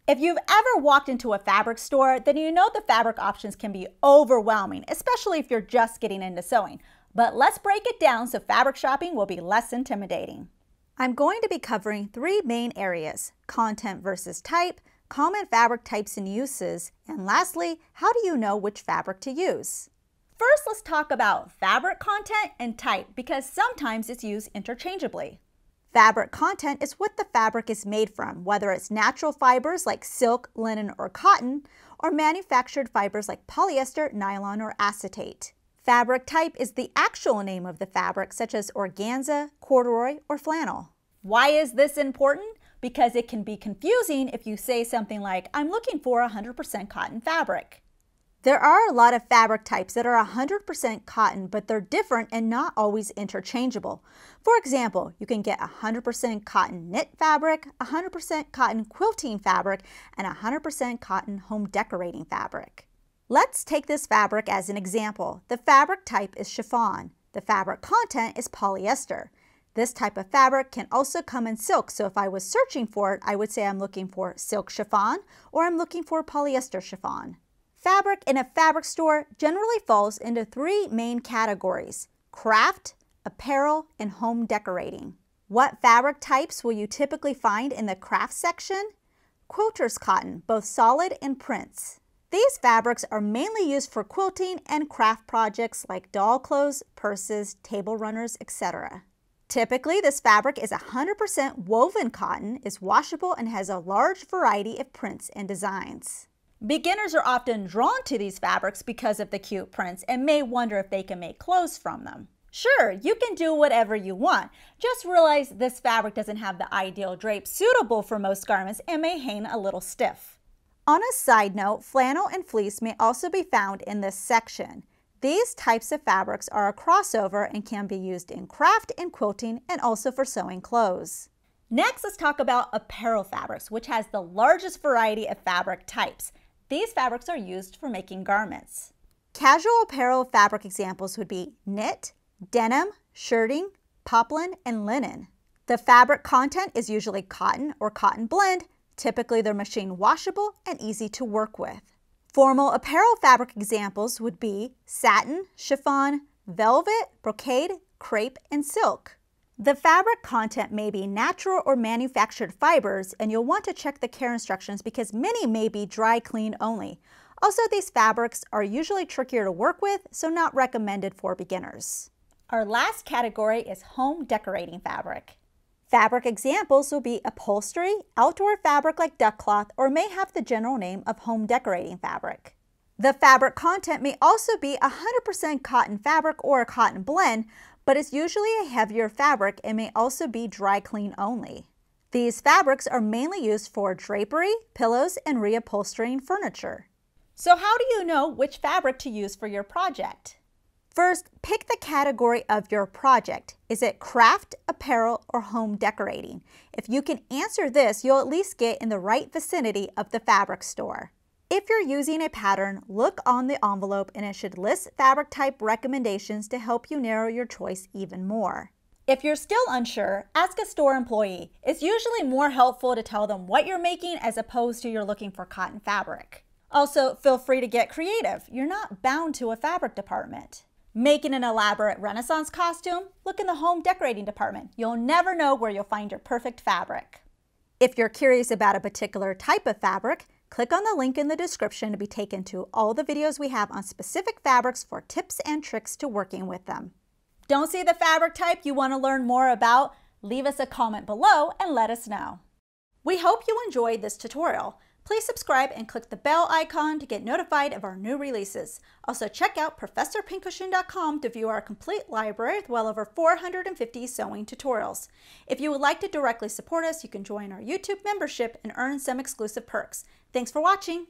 If you've ever walked into a fabric store, then you know the fabric options can be overwhelming, especially if you're just getting into sewing. But let's break it down so fabric shopping will be less intimidating. I'm going to be covering three main areas: content versus type, common fabric types and uses, and lastly, how do you know which fabric to use? First, let's talk about fabric content and type because sometimes it's used interchangeably. Fabric content is what the fabric is made from, whether it's natural fibers like silk, linen, or cotton, or manufactured fibers like polyester, nylon, or acetate. Fabric type is the actual name of the fabric, such as organza, corduroy, or flannel. Why is this important? Because it can be confusing if you say something like, I'm looking for 100% cotton fabric. There are a lot of fabric types that are 100% cotton, but they're different and not always interchangeable. For example, you can get 100% cotton knit fabric, 100% cotton quilting fabric, and 100% cotton home decorating fabric. Let's take this fabric as an example. The fabric type is chiffon. The fabric content is polyester. This type of fabric can also come in silk, so if I was searching for it, I would say I'm looking for silk chiffon or I'm looking for polyester chiffon. Fabric in a fabric store generally falls into three main categories: craft, apparel, and home decorating. What fabric types will you typically find in the craft section? Quilter's cotton, both solid and prints. These fabrics are mainly used for quilting and craft projects like doll clothes, purses, table runners, etc. Typically, this fabric is 100% woven cotton, is washable, and has a large variety of prints and designs. Beginners are often drawn to these fabrics because of the cute prints and may wonder if they can make clothes from them. Sure, you can do whatever you want. Just realize this fabric doesn't have the ideal drape suitable for most garments and may hang a little stiff. On a side note, flannel and fleece may also be found in this section. These types of fabrics are a crossover and can be used in craft and quilting and also for sewing clothes. Next, let's talk about apparel fabrics, which has the largest variety of fabric types. These fabrics are used for making garments. Casual apparel fabric examples would be knit, denim, shirting, poplin, and linen. The fabric content is usually cotton or cotton blend. Typically, they're machine washable and easy to work with. Formal apparel fabric examples would be satin, chiffon, velvet, brocade, crepe, and silk. The fabric content may be natural or manufactured fibers, and you'll want to check the care instructions because many may be dry clean only. Also, these fabrics are usually trickier to work with, so not recommended for beginners. Our last category is home decorating fabric. Fabric examples will be upholstery, outdoor fabric like duck cloth, or may have the general name of home decorating fabric. The fabric content may also be 100% cotton fabric or a cotton blend, but it's usually a heavier fabric and may also be dry clean only. These fabrics are mainly used for drapery, pillows, and reupholstering furniture. So how do you know which fabric to use for your project? First, pick the category of your project. Is it craft, apparel, or home decorating? If you can answer this, you'll at least get in the right vicinity of the fabric store. If you're using a pattern, look on the envelope and it should list fabric type recommendations to help you narrow your choice even more. If you're still unsure, ask a store employee. It's usually more helpful to tell them what you're making as opposed to you're looking for cotton fabric. Also, feel free to get creative. You're not bound to a fabric department. Making an elaborate Renaissance costume? Look in the home decorating department. You'll never know where you'll find your perfect fabric. If you're curious about a particular type of fabric, click on the link in the description to be taken to all the videos we have on specific fabrics for tips and tricks to working with them. Don't see the fabric type you want to learn more about? Leave us a comment below and let us know. We hope you enjoyed this tutorial. Please subscribe and click the bell icon to get notified of our new releases. Also check out ProfessorPincushion.com to view our complete library with well over 450 sewing tutorials. If you would like to directly support us, you can join our YouTube membership and earn some exclusive perks. Thanks for watching.